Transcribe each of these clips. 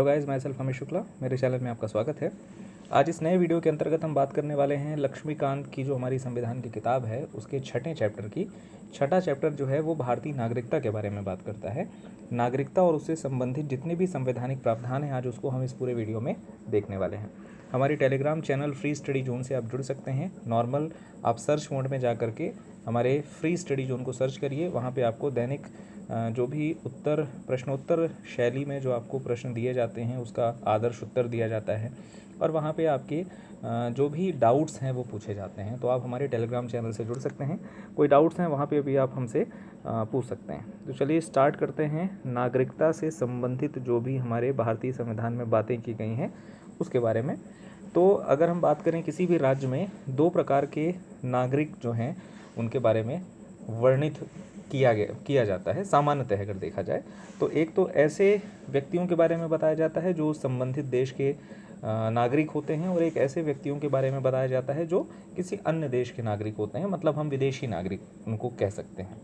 Hello guys, मैं self Amit Shukla, मेरे channel में आपका स्वागत है। आज इस नए वीडियो के अंतर्गत हम बात करने वाले हैं लक्ष्मीकांत की जो हमारी संविधान की किताब है उसके छठे चैप्टर की। छठा चैप्टर जो है वो भारतीय नागरिकता के बारे में बात करता है। नागरिकता और उससे संबंधित जितने भी संवैधानिक प्रावधान हैं आज उसको हम इस पूरे वीडियो में देखने वाले हैं। हमारी Telegram channel free study zone से आप जुड़ सकते हैं। नॉर्मल आप सर्च मोड में जा करके हमारे फ्री स्टडी जोन को सर्च करिए। वहाँ पे आपको दैनिक जो भी प्रश्नोत्तर शैली में जो आपको प्रश्न दिए जाते हैं उसका आदर्श उत्तर दिया जाता है और वहाँ पे आपके जो भी डाउट्स हैं वो पूछे जाते हैं। तो आप हमारे टेलीग्राम चैनल से जुड़ सकते हैं। कोई डाउट्स हैं वहाँ पे भी आप हमसे पूछ सकते हैं। तो चलिए स्टार्ट करते हैं। नागरिकता से संबंधित जो भी हमारे भारतीय संविधान में बातें की गई हैं उसके बारे में। तो अगर हम बात करें किसी भी राज्य में दो प्रकार के नागरिक जो हैं उनके बारे में वर्णित किया जाता है सामान्यतः अगर देखा जाए तो। एक तो ऐसे व्यक्तियों के बारे में बताया जाता है जो संबंधित देश के नागरिक होते हैं और एक ऐसे व्यक्तियों के बारे में बताया जाता है जो किसी अन्य देश के नागरिक होते हैं, मतलब हम विदेशी नागरिक उनको कह सकते हैं।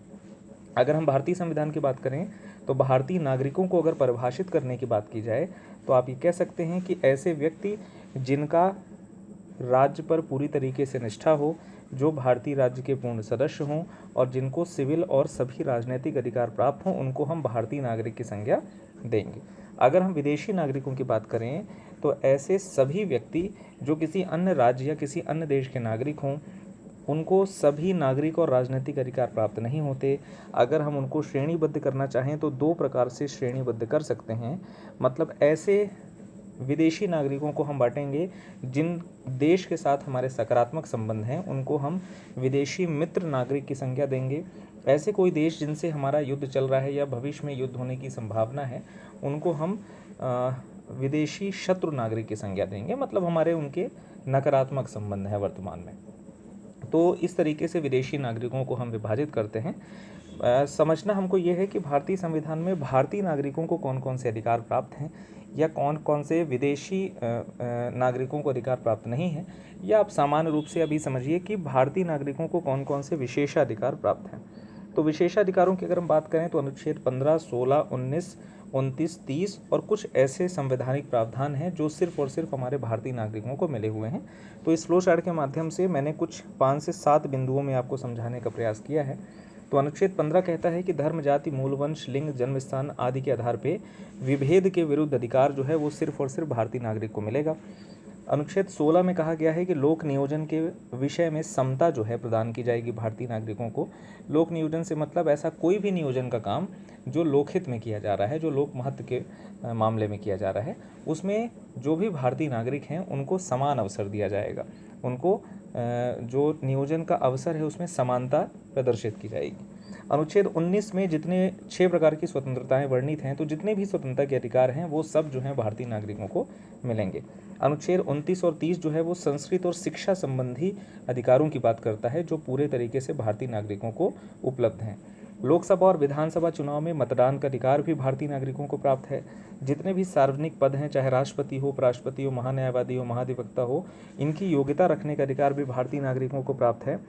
अगर हम भारतीय संविधान की बात करें तो भारतीय नागरिकों को अगर परिभाषित करने की बात की जाए तो आप ये कह सकते हैं कि ऐसे व्यक्ति जिनका राज्य पर पूरी तरीके से निष्ठा हो, जो भारतीय राज्य के पूर्ण सदस्य हों और जिनको सिविल और सभी राजनीतिक अधिकार प्राप्त हों, उनको हम भारतीय नागरिक की संज्ञा देंगे। अगर हम विदेशी नागरिकों की बात करें तो ऐसे सभी व्यक्ति जो किसी अन्य राज्य या किसी अन्य देश के नागरिक हों, उनको सभी नागरिक और राजनीतिक अधिकार प्राप्त नहीं होते। अगर हम उनको श्रेणीबद्ध करना चाहें तो दो प्रकार से श्रेणीबद्ध कर सकते हैं। मतलब ऐसे विदेशी नागरिकों को हम बांटेंगे जिन देश के साथ हमारे सकारात्मक संबंध हैं उनको हम विदेशी मित्र नागरिक की संज्ञा देंगे। ऐसे कोई देश जिनसे हमारा युद्ध चल रहा है या भविष्य में युद्ध होने की संभावना है उनको हम विदेशी शत्रु नागरिक की संज्ञा देंगे, मतलब हमारे उनके नकारात्मक संबंध है वर्तमान में। तो इस तरीके से विदेशी नागरिकों को हम विभाजित करते हैं। समझना हमको ये है कि भारतीय संविधान में भारतीय नागरिकों को कौन कौन से अधिकार प्राप्त हैं या कौन कौन से विदेशी नागरिकों को अधिकार प्राप्त नहीं है, या आप सामान्य रूप से अभी समझिए कि भारतीय नागरिकों को कौन कौन से विशेषाधिकार प्राप्त हैं। तो विशेषाधिकारों की अगर हम बात करें तो अनुच्छेद 15, 16, 19, 29, 30 और कुछ ऐसे संवैधानिक प्रावधान हैं जो सिर्फ और सिर्फ हमारे भारतीय नागरिकों को मिले हुए हैं। तो इस फ्लो चार्ट के माध्यम से मैंने कुछ 5 से 7 बिंदुओं में आपको समझाने का प्रयास किया है। तो अनुच्छेद 15 कहता है कि धर्म, जाति, मूल वंश, लिंग, जन्म स्थान आदि के आधार पे विभेद के विरुद्ध अधिकार जो है वो सिर्फ और सिर्फ भारतीय नागरिक को मिलेगा। अनुच्छेद 16 में कहा गया है कि लोक नियोजन के विषय में समता जो है प्रदान की जाएगी भारतीय नागरिकों को। लोक नियोजन से मतलब ऐसा कोई भी नियोजन का काम जो लोकहित में किया जा रहा है, जो लोक महत्व के मामले में किया जा रहा है, उसमें जो भी भारतीय नागरिक हैं उनको समान अवसर दिया जाएगा। उनको जो नियोजन का अवसर है उसमें समानता प्रदर्शित की जाएगी। अनुच्छेद 19 में जितने 6 प्रकार की स्वतंत्रताएं वर्णित हैं, तो जितने भी स्वतंत्रता के अधिकार हैं वो सब जो हैं भारतीय नागरिकों को मिलेंगे। अनुच्छेद 29 और 30 जो है वो संस्कृत और शिक्षा संबंधी अधिकारों की बात करता है जो पूरे तरीके से भारतीय नागरिकों को उपलब्ध हैं। लोकसभा और विधानसभा चुनाव में मतदान का अधिकार भी भारतीय नागरिकों को प्राप्त है। जितने भी सार्वजनिक पद हैं, चाहे राष्ट्रपति हो, उपराष्ट्रपति हो, महान्यायवादी हो, महाधिवक्ता हो, इनकी योग्यता रखने का अधिकार भी भारतीय नागरिकों को प्राप्त है।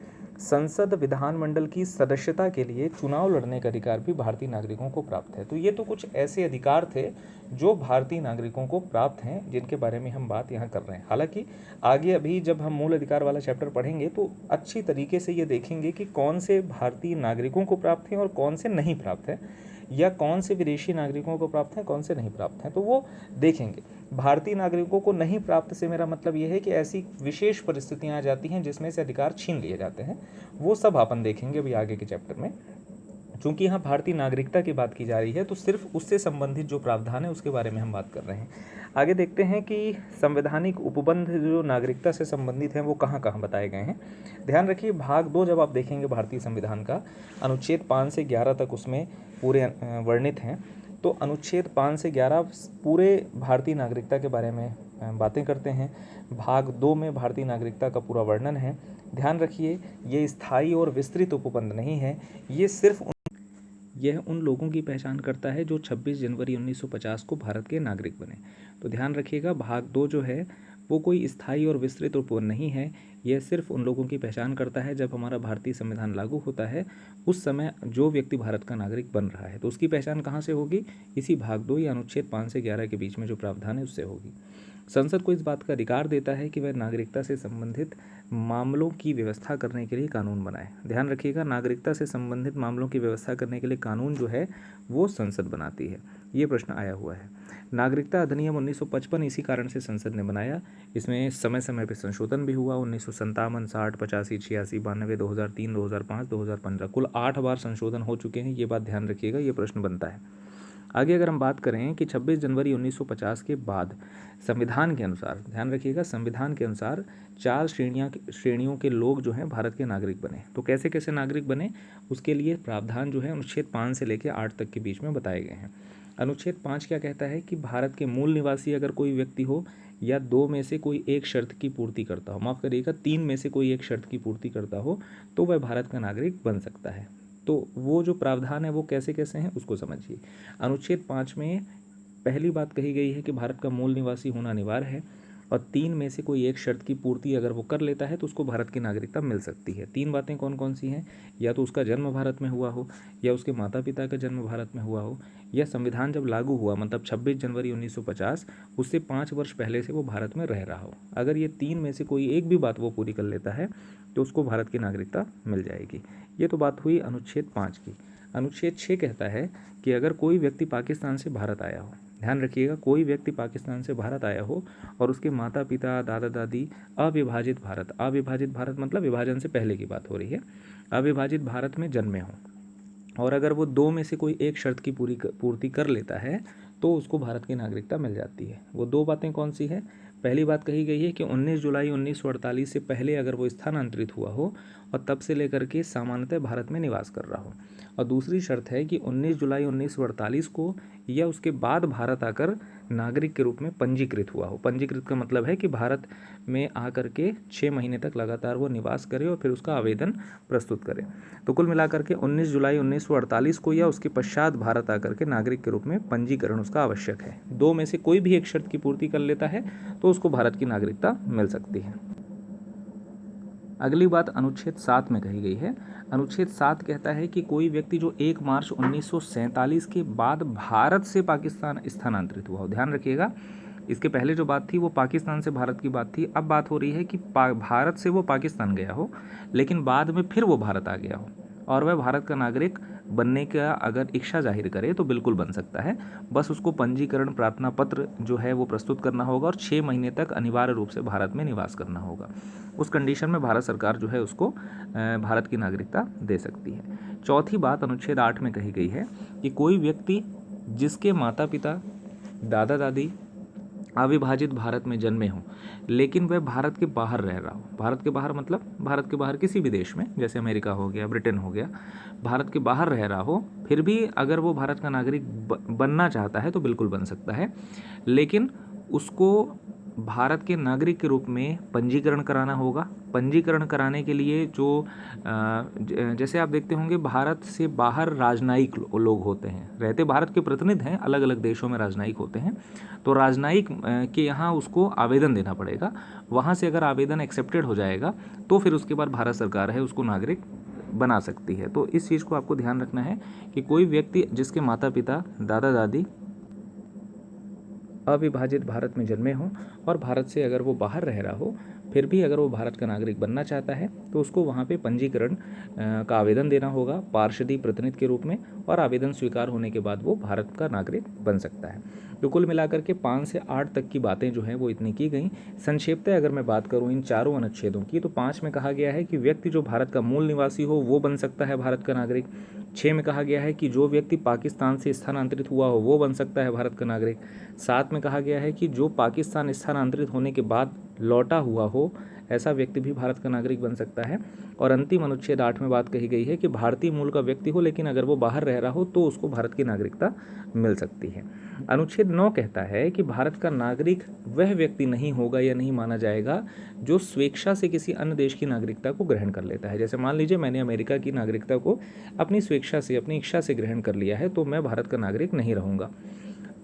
संसद विधानमंडल की सदस्यता के लिए चुनाव लड़ने का अधिकार भी भारतीय नागरिकों को प्राप्त है। तो ये तो कुछ ऐसे अधिकार थे जो भारतीय नागरिकों को प्राप्त हैं जिनके बारे में हम बात यहाँ कर रहे हैं। हालांकि आगे अभी जब हम मूल अधिकार वाला चैप्टर पढ़ेंगे तो अच्छी तरीके से ये देखेंगे कि कौन से भारतीय नागरिकों को प्राप्त हैं और कौन से नहीं प्राप्त हैं, या कौन से विदेशी नागरिकों को प्राप्त हैं, कौन से नहीं प्राप्त हैं, तो वो देखेंगे। भारतीय नागरिकों को नहीं प्राप्त से मेरा मतलब ये है कि ऐसी विशेष परिस्थितियां आ जाती हैं जिसमें से अधिकार छीन लिए जाते हैं। वो सब अपन देखेंगे अभी आगे के चैप्टर में। चूंकि यहाँ भारतीय नागरिकता की बात की जा रही है तो सिर्फ उससे संबंधित जो प्रावधान है उसके बारे में हम बात कर रहे हैं। आगे देखते हैं कि संवैधानिक उपबंध जो नागरिकता से संबंधित हैं वो कहाँ कहाँ बताए गए हैं। ध्यान रखिए, भाग 2 जब आप देखेंगे भारतीय संविधान का, अनुच्छेद 5 से 11 तक उसमें पूरे वर्णित हैं। तो अनुच्छेद 5 से 11 पूरे भारतीय नागरिकता के बारे में बातें करते हैं। भाग 2 में भारतीय नागरिकता का पूरा वर्णन है। ध्यान रखिए, ये स्थायी और विस्तृत उपबंध नहीं है, ये सिर्फ यह उन लोगों की पहचान करता है जो 26 जनवरी 1950 को भारत के नागरिक बने। तो ध्यान रखिएगा, भाग 2 जो है वो कोई स्थायी और विस्तृत रूप नहीं है। यह सिर्फ उन लोगों की पहचान करता है जब हमारा भारतीय संविधान लागू होता है उस समय जो व्यक्ति भारत का नागरिक बन रहा है। तो उसकी पहचान कहाँ से होगी? इसी भाग 2 या अनुच्छेद 5 से 11 के बीच में जो प्रावधान है उससे होगी। संसद को इस बात का अधिकार देता है कि वह नागरिकता से संबंधित मामलों की व्यवस्था करने के लिए कानून बनाए। ध्यान रखिएगा, नागरिकता से संबंधित मामलों की व्यवस्था करने के लिए कानून जो है वो संसद बनाती है। ये प्रश्न आया हुआ है। नागरिकता अधिनियम 1955 इसी कारण से संसद ने बनाया। इसमें समय समय पर संशोधन भी हुआ। 1957, 60, 85, 86, 92, 2003, 2005, 2015 कुल 8 बार संशोधन हो चुके हैं। ये बात ध्यान रखिएगा, ये प्रश्न बनता है। आगे अगर हम बात करें कि 26 जनवरी 1950 के बाद संविधान के अनुसार, ध्यान रखिएगा, संविधान के अनुसार 4 श्रेणियों के लोग जो हैं भारत के नागरिक बने। तो कैसे कैसे नागरिक बने, उसके लिए प्रावधान जो है अनुच्छेद 5 से लेकर 8 तक के बीच में बताए गए हैं। अनुच्छेद 5 क्या कहता है कि भारत के मूल निवासी अगर कोई व्यक्ति हो या 2 में से कोई एक शर्त की पूर्ति करता हो, माफ़ करिएगा 3 में से कोई एक शर्त की पूर्ति करता हो, तो वह भारत का नागरिक बन सकता है। तो वो जो प्रावधान है वो कैसे कैसे हैं उसको समझिए। अनुच्छेद 5 में पहली बात कही गई है कि भारत का मूल निवासी होना अनिवार्य है और 3 में से कोई एक शर्त की पूर्ति अगर वो कर लेता है तो उसको भारत की नागरिकता मिल सकती है। 3 बातें कौन कौन सी हैं? या तो उसका जन्म भारत में हुआ हो, या उसके माता पिता का जन्म भारत में हुआ हो, या संविधान जब लागू हुआ मतलब 26 जनवरी 1950 उससे 5 वर्ष पहले से वो भारत में रह रहा हो। अगर ये 3 में से कोई एक भी बात वो पूरी कर लेता है तो उसको भारत की नागरिकता मिल जाएगी। ये तो बात हुई अनुच्छेद 5 की। अनुच्छेद 6 कहता है कि अगर कोई व्यक्ति पाकिस्तान से भारत आया हो, ध्यान रखिएगा, कोई व्यक्ति पाकिस्तान से भारत आया हो और उसके माता पिता दादा दादी अविभाजित भारत मतलब विभाजन से पहले की बात हो रही है, अविभाजित भारत में जन्मे हों और अगर वो 2 में से कोई एक शर्त की पूर्ति कर लेता है तो उसको भारत की नागरिकता मिल जाती है। वो 2 बातें कौन सी है? पहली बात कही गई है कि 19 जुलाई 1948 से पहले अगर वो स्थानांतरित हुआ हो और तब से लेकर के सामान्यतः भारत में निवास कर रहा हो, और दूसरी शर्त है कि 19 जुलाई 1948 को या उसके बाद भारत आकर नागरिक के रूप में पंजीकृत हुआ हो। पंजीकृत का मतलब है कि भारत में आकर के 6 महीने तक लगातार वो निवास करे और फिर उसका आवेदन प्रस्तुत करे। तो कुल मिलाकर के 19 जुलाई 1948 को या उसके पश्चात भारत आकर के नागरिक के रूप में पंजीकरण उसका आवश्यक है। 2 में से कोई भी एक शर्त की पूर्ति कर लेता है तो उसको भारत की नागरिकता मिल सकती है। अगली बात अनुच्छेद 7 में कही गई है। अनुच्छेद 7 कहता है कि कोई व्यक्ति जो 1 मार्च 1947 के बाद भारत से पाकिस्तान स्थानांतरित हुआ हो, ध्यान रखिएगा, इसके पहले जो बात थी वो पाकिस्तान से भारत की बात थी, अब बात हो रही है कि भारत से वो पाकिस्तान गया हो लेकिन बाद में फिर वो भारत आ गया हो और वह भारत का नागरिक बनने का अगर इच्छा जाहिर करे तो बिल्कुल बन सकता है। बस उसको पंजीकरण प्रार्थना पत्र जो है वो प्रस्तुत करना होगा और 6 महीने तक अनिवार्य रूप से भारत में निवास करना होगा। उस कंडीशन में भारत सरकार जो है उसको भारत की नागरिकता दे सकती है। चौथी बात अनुच्छेद 8 में कही गई है कि कोई व्यक्ति जिसके माता पिता दादा दादी अविभाजित भारत में जन्मे हों लेकिन वह भारत के बाहर रह रहा हो, भारत के बाहर मतलब भारत के बाहर किसी भी देश में, जैसे अमेरिका हो गया, ब्रिटेन हो गया, भारत के बाहर रह रहा हो, फिर भी अगर वो भारत का नागरिक बनना चाहता है तो बिल्कुल बन सकता है, लेकिन उसको भारत के नागरिक के रूप में पंजीकरण कराना होगा। पंजीकरण कराने के लिए जो जैसे आप देखते होंगे भारत से बाहर राजनयिक लोग होते हैं, रहते भारत के प्रतिनिधि हैं, अलग अलग देशों में राजनयिक होते हैं, तो राजनयिक के यहाँ उसको आवेदन देना पड़ेगा। वहाँ से अगर आवेदन एक्सेप्टेड हो जाएगा तो फिर उसके बाद भारत सरकार है उसको नागरिक बना सकती है। तो इस चीज़ को आपको ध्यान रखना है कि कोई व्यक्ति जिसके माता पिता दादा दादी अविभाजित भारत में जन्मे हों और भारत से अगर वो बाहर रह रहा हो फिर भी अगर वो भारत का नागरिक बनना चाहता है तो उसको वहाँ पे पंजीकरण का आवेदन देना होगा पार्षदी प्रतिनिधि के रूप में, और आवेदन स्वीकार होने के बाद वो भारत का नागरिक बन सकता है। तो कुल मिलाकर के 5 से 8 तक की बातें जो हैं वो इतनी की गई। संक्षेपतः अगर मैं बात करूँ इन चारों अनुच्छेदों की तो 5 में कहा गया है कि व्यक्ति जो भारत का मूल निवासी हो वो बन सकता है भारत का नागरिक। 6 में कहा गया है कि जो व्यक्ति पाकिस्तान से स्थानांतरित हुआ हो वो बन सकता है भारत का नागरिक। 7 में कहा गया है कि जो पाकिस्तान स्थानांतरित होने के बाद लौटा हुआ हो ऐसा व्यक्ति भी भारत का नागरिक बन सकता है। और अंतिम अनुच्छेद 8 में बात कही गई है कि भारतीय मूल का व्यक्ति हो लेकिन अगर वो बाहर रह रहा हो तो उसको भारत की नागरिकता मिल सकती है। अनुच्छेद 9 कहता है कि भारत का नागरिक वह व्यक्ति नहीं होगा या नहीं माना जाएगा जो स्वेच्छा से किसी अन्य देश की नागरिकता को ग्रहण कर लेता है। जैसे मान लीजिए मैंने अमेरिका की नागरिकता को अपनी स्वेच्छा से अपनी इच्छा से ग्रहण कर लिया है तो मैं भारत का नागरिक नहीं रहूँगा।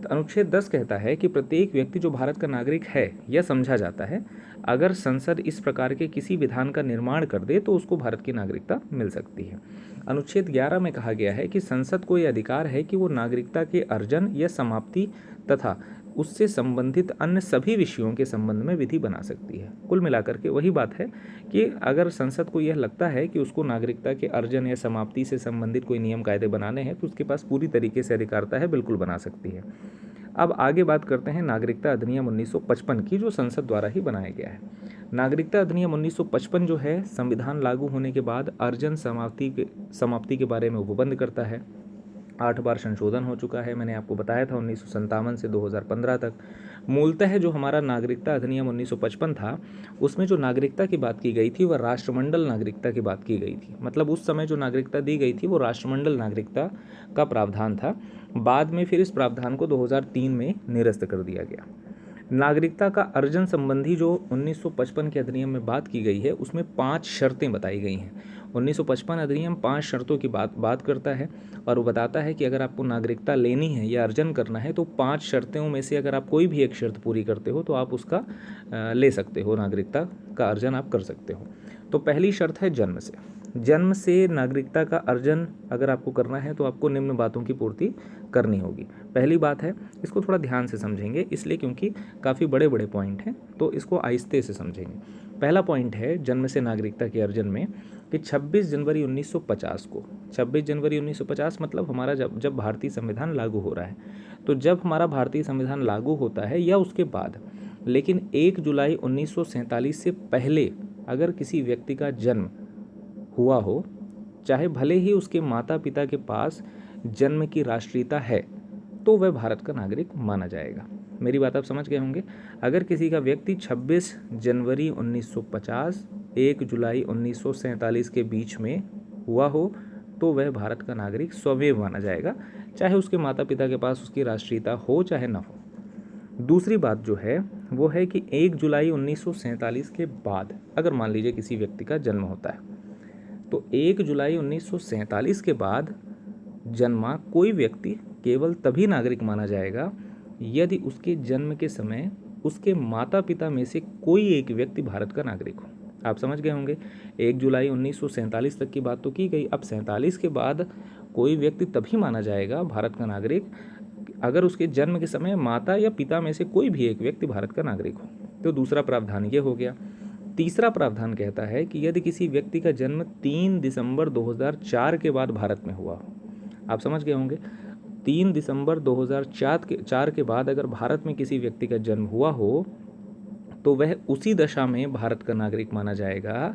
तो अनुच्छेद 10 कहता है कि प्रत्येक व्यक्ति जो भारत का नागरिक है यह समझा जाता है, अगर संसद इस प्रकार के किसी विधान का निर्माण कर दे तो उसको भारत की नागरिकता मिल सकती है। अनुच्छेद 11 में कहा गया है कि संसद को यह अधिकार है कि वो नागरिकता के अर्जन या समाप्ति तथा उससे संबंधित अन्य सभी विषयों के संबंध में विधि बना सकती है। कुल मिलाकर के वही बात है कि अगर संसद को यह लगता है कि उसको नागरिकता के अर्जन या समाप्ति से संबंधित कोई नियम कायदे बनाने हैं तो उसके पास पूरी तरीके से अधिकारता है, बिल्कुल बना सकती है। अब आगे बात करते हैं नागरिकता अधिनियम 1955 की, जो संसद द्वारा ही बनाया गया है। नागरिकता अधिनियम 1955 जो है संविधान लागू होने के बाद अर्जन समाप्ति के बारे में उपबंध करता है। 8 बार संशोधन हो चुका है, मैंने आपको बताया था 1957 से 2015 तक। मूलतः जो हमारा नागरिकता अधिनियम 1955 था उसमें जो नागरिकता की बात की गई थी वह राष्ट्रमंडल नागरिकता की बात की गई थी। मतलब उस समय जो नागरिकता दी गई थी वो राष्ट्रमंडल नागरिकता का प्रावधान था। बाद में फिर इस प्रावधान को 2003 में निरस्त कर दिया गया। नागरिकता का अर्जन संबंधी जो 1955 के अधिनियम में बात की गई है उसमें 5 शर्तें बताई गई हैं। 1955 अधिनियम 5 शर्तों की बात करता है और वो बताता है कि अगर आपको नागरिकता लेनी है या अर्जन करना है तो 5 शर्तों में से अगर आप कोई भी एक शर्त पूरी करते हो तो आप उसका ले सकते हो, नागरिकता का अर्जन आप कर सकते हो। तो पहली शर्त है जन्म से। जन्म से नागरिकता का अर्जन अगर आपको करना है तो आपको निम्न बातों की पूर्ति करनी होगी। पहली बात है, इसको थोड़ा ध्यान से समझेंगे इसलिए क्योंकि काफ़ी बड़े बड़े पॉइंट हैं तो इसको आहिस्ते से समझेंगे। पहला पॉइंट है जन्म से नागरिकता के अर्जन में कि 26 जनवरी 1950 को, 26 जनवरी 1950 मतलब हमारा जब भारतीय संविधान लागू हो रहा है, तो जब हमारा भारतीय संविधान लागू होता है या उसके बाद, लेकिन 1 जुलाई 1947 से पहले अगर किसी व्यक्ति का जन्म हुआ हो, चाहे भले ही उसके माता पिता के पास जन्म की राष्ट्रीयता है, तो वह भारत का नागरिक माना जाएगा। मेरी बात आप समझ गए होंगे। अगर किसी का व्यक्ति 26 जनवरी 1950 1 जुलाई 1947 के बीच में हुआ हो तो वह भारत का नागरिक स्वमेव माना जाएगा, चाहे उसके माता पिता के पास उसकी राष्ट्रीयता हो चाहे न हो। दूसरी बात जो है वो है कि 1 जुलाई 1947 के बाद अगर मान लीजिए किसी व्यक्ति का जन्म होता है तो 1 जुलाई 1947 के बाद जन्मा कोई व्यक्ति केवल तभी नागरिक माना जाएगा यदि उसके जन्म के समय उसके माता पिता में से कोई एक व्यक्ति भारत का नागरिक हो। आप समझ गए होंगे, 1 जुलाई 1947 तक की बात तो की गई। अब 47 के बाद कोई व्यक्ति तभी माना जाएगा भारत का नागरिक अगर उसके जन्म के समय माता या पिता में से कोई भी एक व्यक्ति भारत का नागरिक हो। तो दूसरा प्रावधान ये हो गया। तीसरा प्रावधान कहता है कि यदि किसी व्यक्ति का जन्म 3 दिसंबर 2004 के बाद भारत में हुआ हो, आप समझ गए होंगे, 3 दिसंबर 2004 के बाद अगर भारत में किसी व्यक्ति का जन्म हुआ हो तो वह उसी दशा में भारत का नागरिक माना जाएगा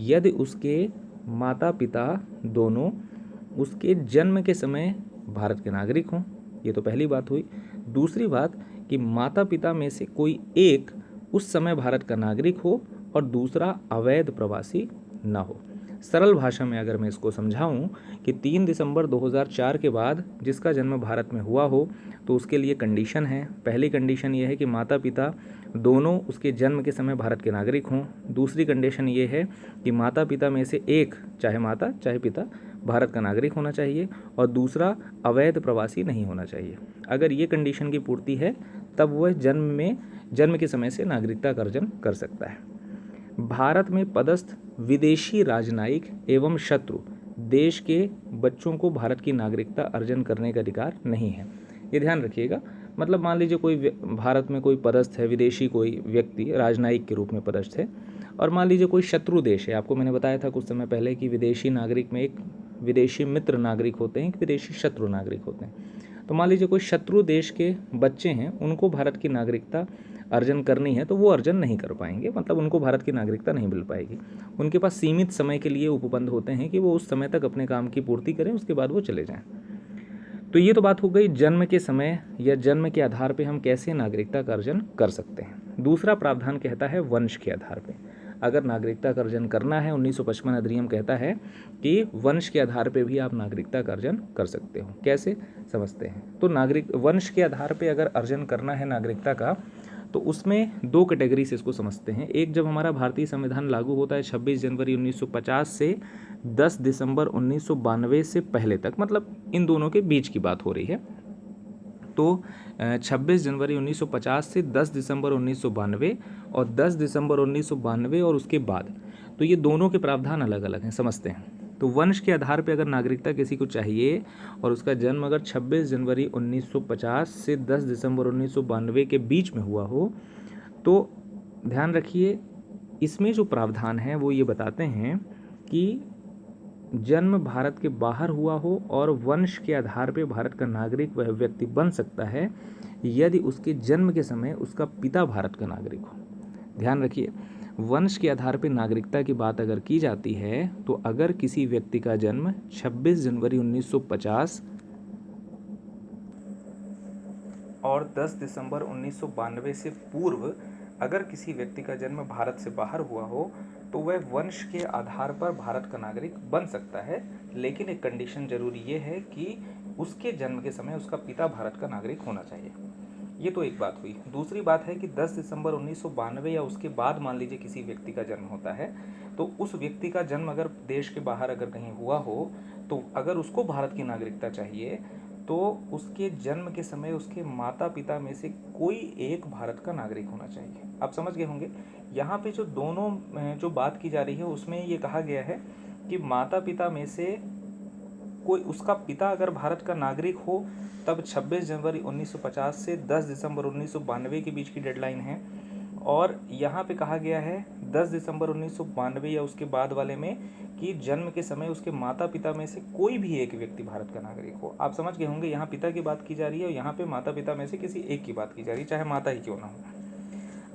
यदि उसके माता पिता दोनों उसके जन्म के समय भारत के नागरिक हों। ये तो पहली बात हुई। दूसरी बात कि माता पिता में से कोई एक उस समय भारत का नागरिक हो और दूसरा अवैध प्रवासी न हो। सरल भाषा में अगर मैं इसको समझाऊं कि 3 दिसंबर 2004 के बाद जिसका जन्म भारत में हुआ हो तो उसके लिए कंडीशन है। पहली कंडीशन ये है कि माता पिता दोनों उसके जन्म के समय भारत के नागरिक हों। दूसरी कंडीशन ये है कि माता पिता में से एक, चाहे माता चाहे पिता, भारत का नागरिक होना चाहिए और दूसरा अवैध प्रवासी नहीं होना चाहिए। अगर ये कंडीशन की पूर्ति है तब वह जन्म के समय से नागरिकता का अर्जन कर सकता है। भारत में पदस्थ विदेशी राजनयिक एवं शत्रु देश के बच्चों को भारत की नागरिकता अर्जन करने का अधिकार नहीं है। ये ध्यान रखिएगा। मतलब मान लीजिए कोई भारत में कोई पदस्थ है, विदेशी कोई व्यक्ति राजनयिक के रूप में पदस्थ है, और मान लीजिए कोई शत्रु देश है। आपको मैंने बताया था कुछ समय पहले कि विदेशी नागरिक में एक विदेशी मित्र नागरिक होते हैं, एक विदेशी शत्रु नागरिक होते हैं। तो मान लीजिए कोई शत्रु देश के बच्चे हैं, उनको भारत की नागरिकता अर्जन करनी है तो वो अर्जन नहीं कर पाएंगे, मतलब उनको भारत की नागरिकता नहीं मिल पाएगी। उनके पास सीमित समय के लिए उपबंध होते हैं कि वो उस समय तक अपने काम की पूर्ति करें, उसके बाद वो चले जाएं। तो ये तो बात हो गई जन्म के समय या जन्म के आधार पे हम कैसे नागरिकता का अर्जन कर सकते हैं। दूसरा प्रावधान कहता है वंश के आधार पे अगर नागरिकता का अर्जन करना है। 1955 अधिनियम कहता है कि वंश के आधार पे भी आप नागरिकता का अर्जन कर सकते हो। कैसे समझते हैं? तो नागरिक वंश के आधार पे अगर अर्जन करना है नागरिकता का तो उसमें 2 कैटेगरी से इसको समझते हैं। एक, जब हमारा भारतीय संविधान लागू होता है 26 जनवरी 1950 से 10 दिसंबर 1992 से पहले तक, मतलब इन दोनों के बीच की बात हो रही है, तो 26 जनवरी 1950 से 10 दिसंबर 1992 और 10 दिसंबर 1992 और उसके बाद, तो ये दोनों के प्रावधान अलग अलग हैं, समझते हैं। तो वंश के आधार पर अगर नागरिकता किसी को चाहिए और उसका जन्म अगर 26 जनवरी 1950 से 10 दिसंबर 1992 के बीच में हुआ हो, तो ध्यान रखिए इसमें जो प्रावधान है वो ये बताते हैं कि जन्म भारत के बाहर हुआ हो और वंश के आधार पर भारत का नागरिक वह व्यक्ति बन सकता है यदि उसके जन्म के समय उसका पिता भारत का नागरिक हो। ध्यान रखिए, वंश के आधार पर नागरिकता की बात अगर की जाती है तो अगर किसी व्यक्ति का जन्म 26 जनवरी 1950 और 10 दिसंबर 1992 से पूर्व अगर किसी व्यक्ति का जन्म भारत से बाहर हुआ हो तो वह वंश के आधार पर भारत का नागरिक बन सकता है, लेकिन एक कंडीशन जरूरी ये है कि उसके जन्म के समय उसका पिता भारत का नागरिक होना चाहिए। ये तो एक बात हुई। दूसरी बात है कि 10 दिसंबर 1992 या उसके बाद मान लीजिए किसी व्यक्ति का जन्म होता है, तो उस व्यक्ति का जन्म अगर देश के बाहर अगर कहीं हुआ हो तो अगर उसको भारत की नागरिकता चाहिए तो उसके जन्म के समय उसके माता पिता में से कोई एक भारत का नागरिक होना चाहिए। आप समझ गए होंगे, यहाँ पे जो दोनों जो बात की जा रही है उसमें ये कहा गया है कि माता पिता में से कोई, उसका पिता अगर भारत का नागरिक हो तब 26 जनवरी 1950 से 10 दिसंबर 1992 के बीच की डेडलाइन है, और यहाँ पे कहा गया है 10 दिसंबर 1992 या उसके बाद वाले में कि जन्म के समय उसके माता पिता में से कोई भी एक व्यक्ति भारत का नागरिक हो। आप समझ गए होंगे, यहाँ पिता की बात की जा रही है और यहाँ पे माता पिता में से किसी एक की बात की जा रही है, चाहे माता ही क्यों ना हो।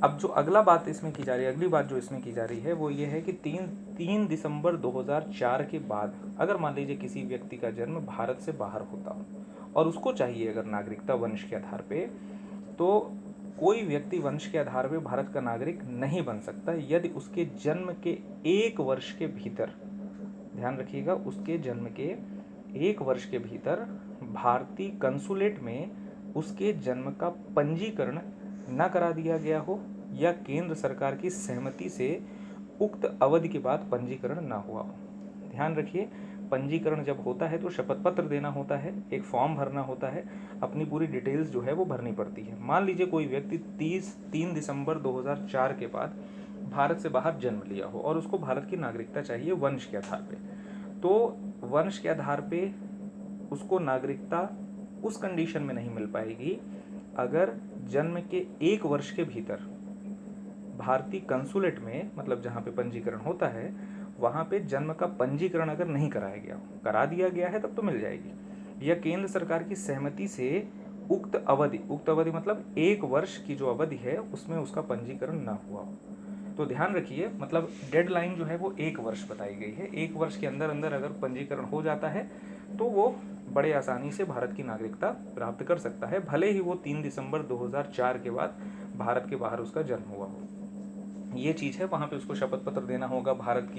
अब जो अगला बात इसमें की जा रही है, अगली बात जो इसमें की जा रही है वो ये है कि 3 दिसंबर 2004 के बाद अगर मान लीजिए किसी व्यक्ति का जन्म भारत से बाहर होता हो और उसको चाहिए अगर नागरिकता वंश के आधार पे, तो कोई व्यक्ति वंश के आधार पे भारत का नागरिक नहीं बन सकता यदि उसके जन्म के 1 वर्ष के भीतर, ध्यान रखिएगा, उसके जन्म के 1 वर्ष के भीतर भारतीय कंसुलेट में उसके जन्म का पंजीकरण न करा दिया गया हो या केंद्र सरकार की सहमति से उक्त अवधि के बाद पंजीकरण न हुआ हो। ध्यान रखिए, पंजीकरण जब होता है तो शपथ पत्र देना होता है, एक फॉर्म भरना होता है, अपनी पूरी डिटेल्स जो है वो भरनी पड़ती है। मान लीजिए कोई व्यक्ति 3 दिसंबर 2004 के बाद भारत से बाहर जन्म लिया हो और उसको भारत की नागरिकता चाहिए वंश के आधार पे, तो वंश के आधार पे उसको नागरिकता उस कंडीशन में नहीं मिल पाएगी अगर जन्म के 1 वर्ष के भीतर भारतीय कंसुलेट में, मतलब जहाँ पे पंजीकरण होता है वहाँ पे जन्म का पंजीकरण अगर नहीं कराया गया हो, करा दिया गया है तब तो मिल जाएगी, या केंद्र सरकार की सहमति से उक्त अवधि मतलब 1 वर्ष की जो अवधि है उसमें उसका पंजीकरण ना हुआ हो। तो ध्यान रखिए, मतलब डेडलाइन जो है वो 1 वर्ष बताई गई है। 1 वर्ष के अंदर अंदर अगर पंजीकरण हो जाता है तो वो बड़े आसानी से भारत की नागरिकता प्राप्त कर सकता है, भले ही वो 3 दिसंबर 2004 के बाद भारत के बाहर उसका जन्म हुआ हो। ये चीज़ है, वहाँ पे उसको शपथ पत्र देना होगा, भारत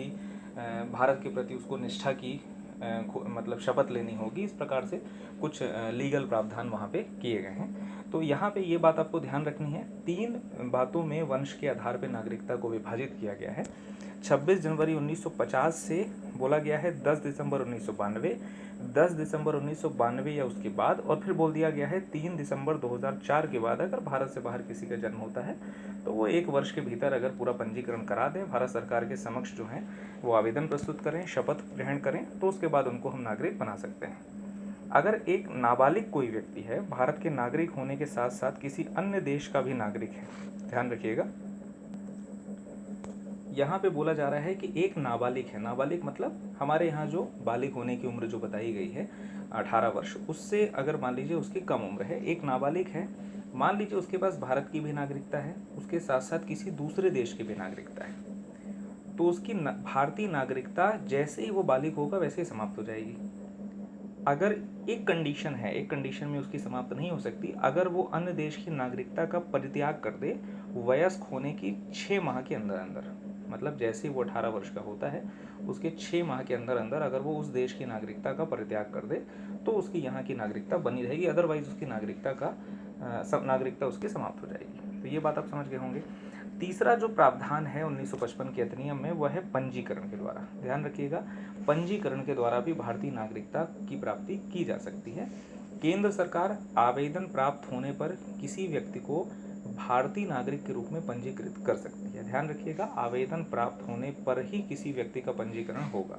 के प्रति उसको निष्ठा की मतलब शपथ लेनी होगी। इस प्रकार से कुछ लीगल प्रावधान वहाँ पे किए गए हैं। तो यहाँ पे ये बात आपको ध्यान रखनी है, 3 बातों में वंश के आधार पर नागरिकता को विभाजित किया गया है। 26 जनवरी 1950 से बोला गया है 10 दिसंबर 1992, 10 दिसंबर 1992 या उसके बाद, और फिर बोल दिया गया है 3 दिसंबर 2004 के बाद अगर भारत से बाहर किसी का जन्म होता है तो वो 1 वर्ष के भीतर अगर पूरा पंजीकरण करा दें, भारत सरकार के समक्ष जो है वो आवेदन प्रस्तुत करें, शपथ ग्रहण करें, तो उसके बाद उनको हम नागरिक बना सकते हैं। अगर एक नाबालिग कोई व्यक्ति है, भारत के नागरिक होने के साथ साथ किसी अन्य देश का भी नागरिक है, ध्यान रखिएगा, यहाँ पे बोला जा रहा है कि एक नाबालिग है, नाबालिग मतलब हमारे यहाँ जो बालिग होने की उम्र जो बताई गई है 18 वर्ष, उससे अगर मान लीजिए उसकी कम उम्र है, एक नाबालिग है, मान लीजिए उसके पास भारत की भी नागरिकता है, उसके साथ साथ किसी दूसरे देश की भी नागरिकता है, तो उसकी भारतीय नागरिकता जैसे ही वो बालिग होगा वैसे ही समाप्त हो जाएगी। अगर एक कंडीशन है, एक कंडीशन में उसकी समाप्त नहीं हो सकती, अगर वो अन्य देश की नागरिकता का परित्याग कर दे वयस्क होने की 6 माह के अंदर अंदर, मतलब जैसे ही वो 18 वर्ष का होता है उसके 6 माह के अंदर अंदर अगर वो उस देश की नागरिकता का परित्याग कर दे तो उसकी यहाँ की नागरिकता बनी रहेगी, अदरवाइज उसकी नागरिकता उसकी समाप्त हो जाएगी। तो ये बात आप समझ गए होंगे। तीसरा जो प्रावधान है 1955 के अधिनियम में वह है पंजीकरण के द्वारा। ध्यान रखिएगा, पंजीकरण के द्वारा भी भारतीय नागरिकता की प्राप्ति की जा सकती है। केंद्र सरकार आवेदन प्राप्त होने पर किसी व्यक्ति को भारतीय नागरिक के रूप में पंजीकृत कर सकती है। ध्यान रखिएगा, आवेदन प्राप्त होने पर ही किसी व्यक्ति का पंजीकरण होगा,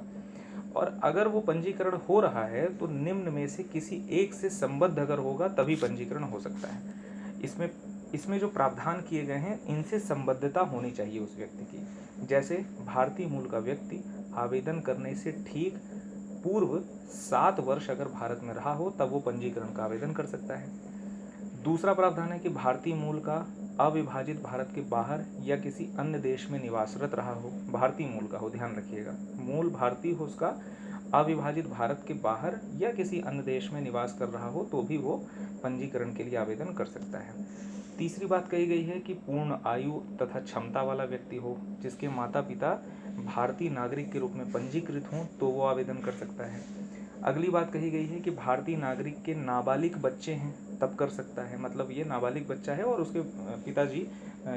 और अगर वो पंजीकरण हो रहा है तो निम्न में से किसी एक से संबद्ध अगर होगा तभी पंजीकरण हो सकता है। इसमें जो प्रावधान किए गए हैं इनसे संबद्धता होनी चाहिए उस व्यक्ति की। जैसे भारतीय मूल का व्यक्ति आवेदन करने से ठीक पूर्व 7 वर्ष अगर भारत में रहा हो तब वो पंजीकरण का आवेदन कर सकता है। दूसरा प्रावधान है कि भारतीय मूल का अविभाजित भारत के बाहर या किसी अन्य देश में निवासरत रहा हो। भारतीय मूल का हो, ध्यान रखिएगा, मूल भारतीय हो, उसका अविभाजित भारत के बाहर या किसी अन्य देश में निवास कर रहा हो तो भी वो पंजीकरण के लिए आवेदन कर सकता है। तीसरी बात कही गई है कि पूर्ण आयु तथा क्षमता वाला व्यक्ति हो, जिसके माता पिता भारतीय नागरिक के रूप में पंजीकृत हों तो वो आवेदन कर सकता है। अगली बात कही गई है कि भारतीय नागरिक के नाबालिग बच्चे हैं तब कर सकता है, मतलब ये नाबालिग बच्चा है और उसके पिताजी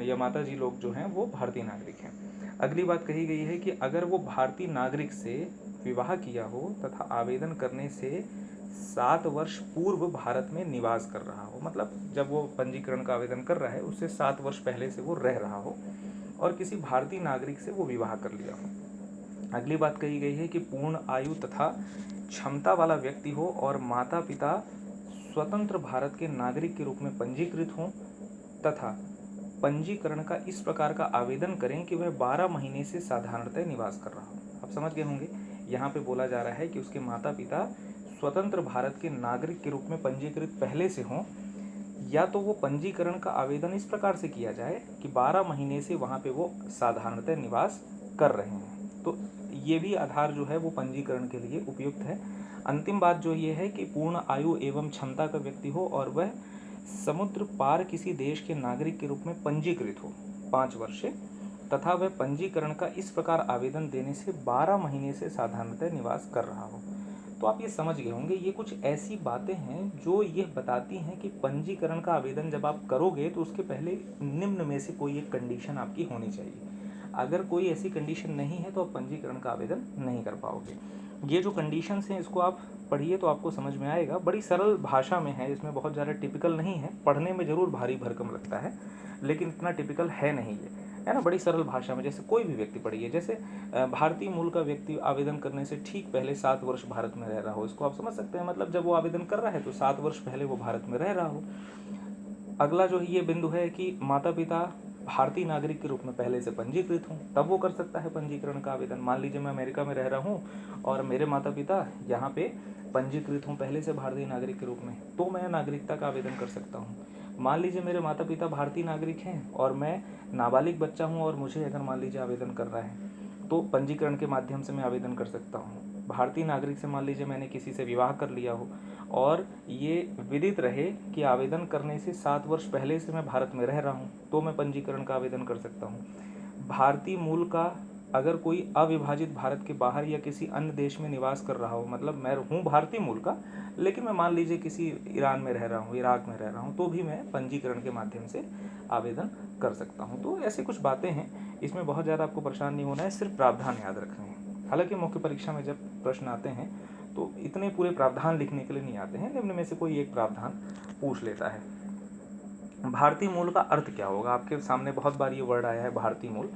या माताजी लोग जो हैं वो भारतीय नागरिक हैं। अगली बात कही गई है कि अगर वो भारतीय नागरिक से विवाह किया हो तथा आवेदन करने से 7 वर्ष पूर्व भारत में निवास कर रहा हो, मतलब जब वो पंजीकरण का आवेदन कर रहा है उससे 7 वर्ष पहले से वो रह रहा हो और किसी भारतीय नागरिक से वो विवाह कर लिया हो। अगली बात कही गई है कि पूर्ण आयु तथा क्षमता वाला व्यक्ति हो और माता पिता स्वतंत्र भारत के नागरिक के रूप में पंजीकृत हों तथा पंजीकरण का इस प्रकार का आवेदन करें कि वह 12 महीने से साधारणतः निवास कर रहा हो। आप समझ गए होंगे, यहाँ पे बोला जा रहा है कि उसके माता पिता स्वतंत्र भारत के नागरिक के रूप में पंजीकृत पहले से हों, या तो वो पंजीकरण का आवेदन इस प्रकार से किया जाए कि 12 महीने से वहाँ पे वो साधारणतः निवास कर रहे हैं, तो ये भी आधार जो है वो पंजीकरण के लिए उपयुक्त है। अंतिम बात जो ये है कि पूर्ण आयु एवं क्षमता का व्यक्ति हो और वह समुद्र पार किसी देश के नागरिक के रूप में पंजीकृत हो 5 वर्ष से, तथा वह पंजीकरण का इस प्रकार आवेदन देने से 12 महीने से साधारणतः निवास कर रहा हो। तो आप ये समझ गए होंगे, ये कुछ ऐसी बातें हैं जो ये बताती हैं कि पंजीकरण का आवेदन जब आप करोगे तो उसके पहले निम्न में से कोई एक कंडीशन आपकी होनी चाहिए। अगर कोई ऐसी कंडीशन नहीं है तो आप पंजीकरण का आवेदन नहीं कर पाओगे। ये जो कंडीशंस हैं इसको आप पढ़िए तो आपको समझ में आएगा, बड़ी सरल भाषा में है, इसमें बहुत ज़्यादा टिपिकल नहीं है, पढ़ने में ज़रूर भारी भरकम लगता है लेकिन इतना टिपिकल है नहीं ये, है ना, बड़ी सरल भाषा में, जैसे कोई भी व्यक्ति पढ़िए। जैसे भारतीय मूल का व्यक्ति आवेदन करने से ठीक पहले 7 वर्ष भारत में रह रहा हो, इसको आप समझ सकते हैं, मतलब जब वो आवेदन कर रहा है तो 7 वर्ष पहले वो भारत में रह रहा हो। अगला जो ये बिंदु है कि माता पिता भारतीय नागरिक के रूप में पहले से पंजीकृत हूँ तब वो कर सकता है पंजीकरण का आवेदन। मान लीजिए मैं अमेरिका में रह रहा हूँ और मेरे माता पिता यहाँ पे पंजीकृत हूँ पहले से भारतीय नागरिक के रूप में, तो मैं नागरिकता का आवेदन कर सकता हूँ। मान लीजिए मेरे माता पिता भारतीय नागरिक हैं और मैं नाबालिग बच्चा हूँ और मुझे अगर मान लीजिए आवेदन कर रहा है तो पंजीकरण के माध्यम से मैं आवेदन कर सकता हूँ। भारतीय नागरिक से मान लीजिए मैंने किसी से विवाह कर लिया हो और ये विदित रहे कि आवेदन करने से 7 वर्ष पहले से मैं भारत में रह रहा हूँ तो मैं पंजीकरण का आवेदन कर सकता हूँ। भारतीय मूल का अगर कोई अविभाजित भारत के बाहर या किसी अन्य देश में निवास कर रहा हो, मतलब मैं हूँ भारतीय मूल का लेकिन मैं मान लीजिए किसी ईरान में रह रहा हूँ, इराक में रह रहा हूँ, तो भी मैं पंजीकरण के माध्यम से आवेदन कर सकता हूँ। तो ऐसी कुछ बातें हैं, इसमें बहुत ज़्यादा आपको परेशान नहीं होना है, सिर्फ प्रावधान याद रखने हैं। हालांकि मुख्य परीक्षा में जब प्रश्न आते हैं तो इतने पूरे प्रावधान लिखने के लिए नहीं आते हैं, निम्न में से कोई एक प्रावधान पूछ लेता है। भारतीय मूल का अर्थ क्या होगा? आपके सामने बहुत बार ये वर्ड आया है भारतीय मूल।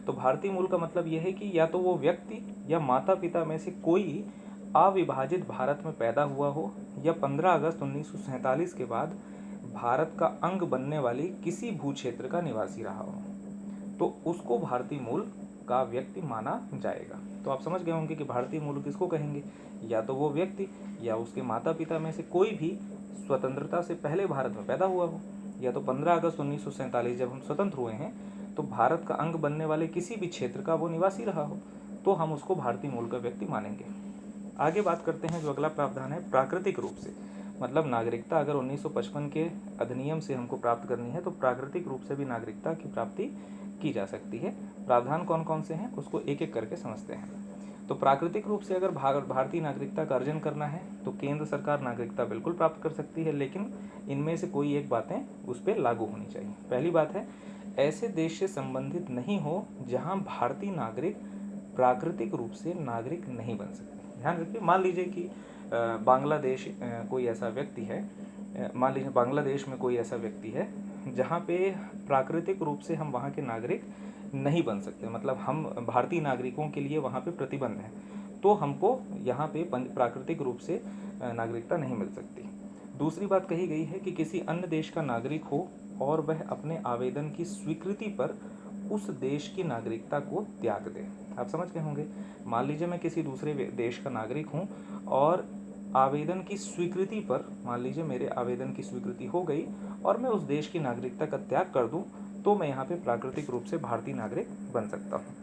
तो भारतीय मूल का मतलब यह है कि या तो वो व्यक्ति या माता पिता में से कोई अविभाजित भारत में पैदा हुआ हो या 15 अगस्त 1947 के बाद भारत का अंग बनने वाली किसी भू क्षेत्र का निवासी रहा हो, तो उसको भारतीय मूल का व्यक्ति माना जाएगा। तो आप समझ गए होंगे कि भारतीय मूल किसको कहेंगे, या तो वो व्यक्ति या उसके माता पिता में से कोई भी स्वतंत्रता से पहले भारत में पैदा हुआ हो, या तो 15 अगस्त 1947 जब हम स्वतंत्र हुए हैं तो भारत का अंग बनने वाले किसी भी क्षेत्र का वो निवासी रहा हो, तो हम उसको भारतीय मूल का व्यक्ति मानेंगे। आगे बात करते हैं, जो अगला प्रावधान है प्राकृतिक रूप से, मतलब नागरिकता अगर 1955 के अधिनियम से हमको प्राप्त करनी है तो प्राकृतिक रूप से भी नागरिकता की प्राप्ति की जा सकती है। प्रावधान कौन कौन से हैं उसको एक एक करके समझते हैं। तो प्राकृतिक रूप से अगर भारतीय नागरिकता का अर्जन करना है तो केंद्र सरकार नागरिकता बिल्कुल प्राप्त कर सकती है, लेकिन इनमें से कोई एक बातें उस पर लागू होनी चाहिए। पहली बात है, ऐसे देश से संबंधित नहीं हो जहां भारतीय नागरिक प्राकृतिक रूप से नागरिक नहीं बन सकते। ध्यान रखिए, मान लीजिए कि बांग्लादेश कोई ऐसा व्यक्ति है, मान लीजिए बांग्लादेश में कोई ऐसा व्यक्ति है जहाँ पे प्राकृतिक रूप से हम वहाँ के नागरिक नहीं बन सकते, मतलब हम भारतीय नागरिकों के लिए वहाँ पे प्रतिबंध है, तो हमको यहाँ पे प्राकृतिक रूप से नागरिकता नहीं मिल सकती। दूसरी बात कही गई है कि किसी अन्य देश का नागरिक हो और वह अपने आवेदन की स्वीकृति पर उस देश की नागरिकता को त्याग दे। आप समझ गए होंगे, मान लीजिए मैं किसी दूसरे देश का नागरिक हूँ और आवेदन की स्वीकृति पर, मान लीजिए मेरे आवेदन की स्वीकृति हो गई और मैं उस देश की नागरिकता का त्याग कर दूं, तो मैं यहाँ पे प्राकृतिक रूप से भारतीय नागरिक बन सकता हूँ।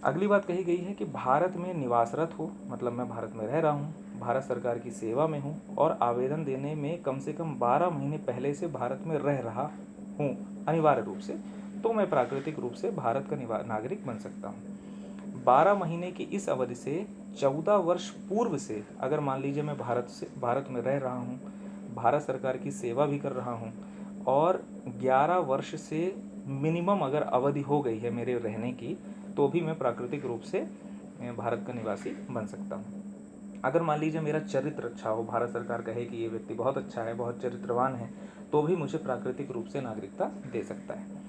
अगली बात कही गई है कि भारत में निवासरत हो, मतलब मैं भारत में रह रहा हूँ, भारत सरकार की सेवा में हूँ और आवेदन देने में कम से कम 12 महीने पहले से भारत में रह रहा हूँ अनिवार्य रूप से, तो मैं प्राकृतिक रूप से भारत का नागरिक बन सकता हूँ। 12 महीने की इस अवधि से 14 वर्ष पूर्व से, अगर मान लीजिए मैं भारत में रह रहा हूँ, भारत सरकार की सेवा भी कर रहा हूँ और 11 वर्ष से मिनिमम अगर अवधि हो गई है मेरे रहने की, तो भी मैं प्राकृतिक रूप से भारत का निवासी बन सकता हूँ। अगर मान लीजिए मेरा चरित्र अच्छा हो, भारत सरकार कहे कि ये व्यक्ति बहुत अच्छा है, बहुत चरित्रवान है, तो भी मुझे प्राकृतिक रूप से नागरिकता दे सकता है।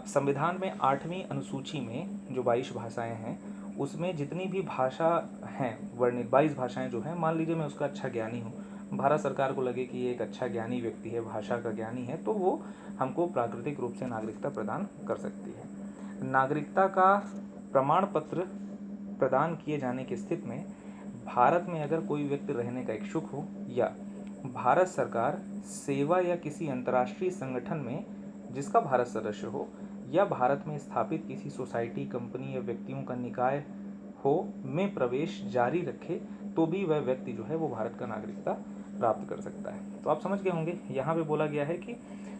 संविधान में 8वीं अनुसूची में जो 22 भाषाएं हैं, उसमें जितनी भी भाषा हैं वर्णित 22 भाषाएं जो हैं, मान लीजिए मैं उसका अच्छा ज्ञानी हूँ, भारत सरकार को लगे कि ये एक अच्छा ज्ञानी व्यक्ति है, भाषा का ज्ञानी है, तो वो हमको प्राकृतिक रूप से नागरिकता प्रदान कर सकती है। नागरिकता का प्रमाण पत्र प्रदान किए जाने की स्थिति में भारत में अगर कोई व्यक्ति रहने का इच्छुक हो या भारत सरकार सेवा या किसी अंतर्राष्ट्रीय संगठन में जिसका भारत सदस्य हो या भारत में स्थापित किसी सोसाइटी, कंपनी या व्यक्तियों का निकाय हो में प्रवेश जारी रखे, तो भी वह व्यक्ति जो है वो भारत का नागरिकता प्राप्त कर सकता है। तो आप समझ गए होंगे, यहाँ पे बोला गया है कि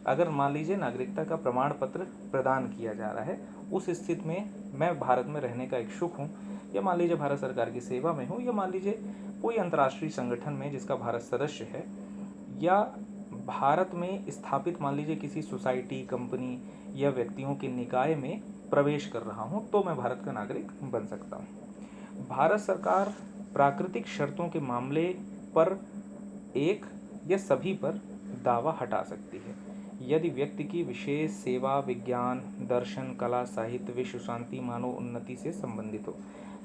अगर मान लीजिए नागरिकता का प्रमाण पत्र प्रदान किया जा रहा है, उस स्थिति में मैं भारत में रहने का इच्छुक हूँ या मान लीजिए भारत सरकार की सेवा में हूँ या मान लीजिए कोई अंतर्राष्ट्रीय संगठन में जिसका भारत सदस्य है या भारत में स्थापित मान लीजिए किसी सोसाइटी, कंपनी या व्यक्तियों के निकाय में प्रवेश कर रहा हूँ, तो मैं भारत का नागरिक बन सकता हूँ। भारत सरकार प्राकृतिक शर्तों के मामले पर एक या सभी पर दावा हटा सकती है यदि व्यक्ति की विशेष सेवा विज्ञान, दर्शन, कला, साहित्य, विश्व शांति, मानव उन्नति से संबंधित हो।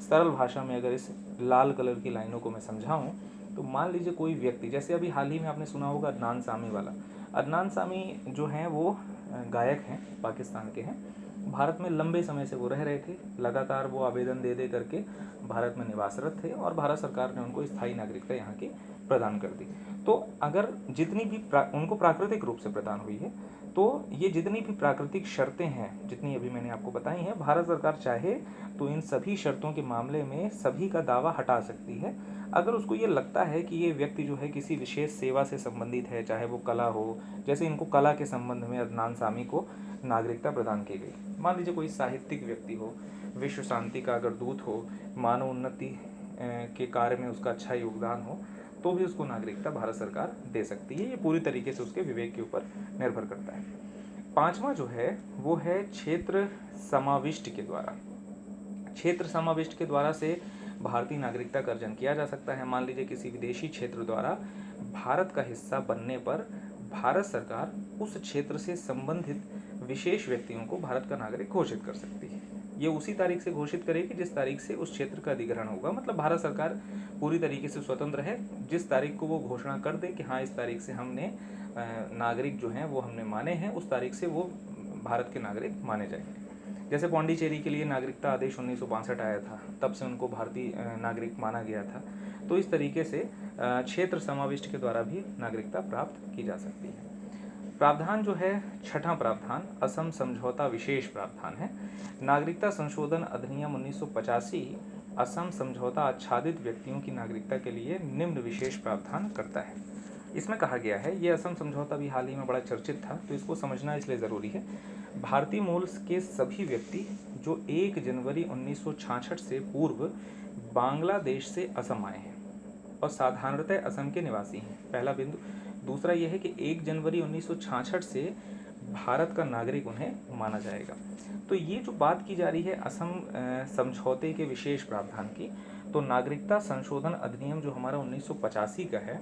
सरल भाषा में अगर इस लाल कलर की लाइनों को मैं समझाऊं, तो मान लीजिए कोई व्यक्ति, जैसे अभी हाल ही में आपने सुना होगा अदनान सामी वाला। अदनान सामी जो हैं वो गायक हैं, पाकिस्तान के हैं, भारत में लंबे समय से वो रह रहे थे, लगातार वो आवेदन दे दे करके भारत में निवासरत थे और भारत सरकार ने उनको स्थायी नागरिकता यहाँ की प्रदान कर दी। तो अगर जितनी भी उनको प्राकृतिक रूप से प्रदान हुई है, तो ये जितनी भी प्राकृतिक शर्तें हैं, जितनी अभी मैंने आपको बताई हैं, भारत सरकार चाहे तो इन सभी शर्तों के मामले में सभी का दावा हटा सकती है अगर उसको ये लगता है कि ये व्यक्ति जो है किसी विशेष सेवा से संबंधित है, चाहे वो कला हो, जैसे इनको कला के संबंध में अदनान सामी को नागरिकता प्रदान की गई। मान लीजिए कोई साहित्यिक व्यक्ति हो, विश्व शांति का अगर दूत हो, मानव उन्नति के कार्य में उसका अच्छा योगदान हो, तो भी उसको नागरिकता भारत सरकार दे सकती है। ये पूरी तरीके से उसके विवेक के ऊपर निर्भर करता है। 5वां जो है वो है क्षेत्र समाविष्ट के द्वारा। क्षेत्र समाविष्ट के द्वारा से भारतीय नागरिकता का अर्जन किया जा सकता है। मान लीजिए किसी विदेशी क्षेत्र द्वारा भारत का हिस्सा बनने पर भारत सरकार उस क्षेत्र से संबंधित विशेष व्यक्तियों को भारत का नागरिक घोषित कर सकती है। ये उसी तारीख से घोषित करेगी जिस तारीख से उस क्षेत्र का अधिग्रहण होगा। मतलब भारत सरकार पूरी तरीके से स्वतंत्र है, जिस तारीख को वो घोषणा कर दे कि हाँ इस तारीख से हमने नागरिक जो हैं वो हमने माने हैं, उस तारीख से वो भारत के नागरिक माने जाएंगे। जैसे पौंडीचेरी के लिए नागरिकता आदेश 1962 आया था, तब से उनको भारतीय नागरिक माना गया था। तो इस तरीके से क्षेत्र समाविष्ट के द्वारा भी नागरिकता प्राप्त की जा सकती है। प्रावधान जो है 6वां प्रावधान असम समझौता विशेष प्रावधान है। नागरिकता संशोधन अधिनियम 1985 असम समझौता आच्छादित व्यक्तियों की नागरिकता के लिए निम्न विशेष प्रावधान करता है। इसमें कहा गया है, ये असम समझौता भी हाल ही में बड़ा चर्चित था, तो इसको समझना इसलिए ज़रूरी है। भारतीय मूल के सभी व्यक्ति जो 1 जनवरी 1966 से पूर्व बांग्लादेश से असम आए हैं और साधारणतः असम के निवासी हैं, पहला बिंदु। दूसरा यह है कि 1 जनवरी 1966 से भारत का नागरिक उन्हें माना जाएगा। तो ये जो बात की जा रही है असम समझौते के विशेष प्रावधान की, तो नागरिकता संशोधन अधिनियम जो हमारा 1985 का है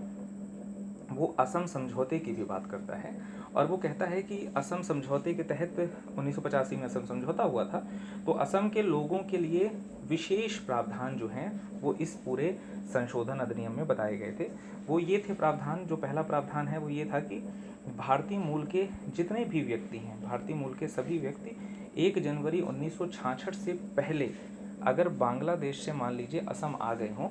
वो असम समझौते की भी बात करता है, और वो कहता है कि असम समझौते के तहत 1985 में असम समझौता हुआ था, तो असम के लोगों के लिए विशेष प्रावधान जो हैं वो इस पूरे संशोधन अधिनियम में बताए गए थे। वो ये थे प्रावधान, जो पहला प्रावधान है वो ये था कि भारतीय मूल के जितने भी व्यक्ति हैं, भारतीय मूल के सभी व्यक्ति 1 जनवरी 1966 से पहले अगर बांग्लादेश से मान लीजिए असम आ गए हों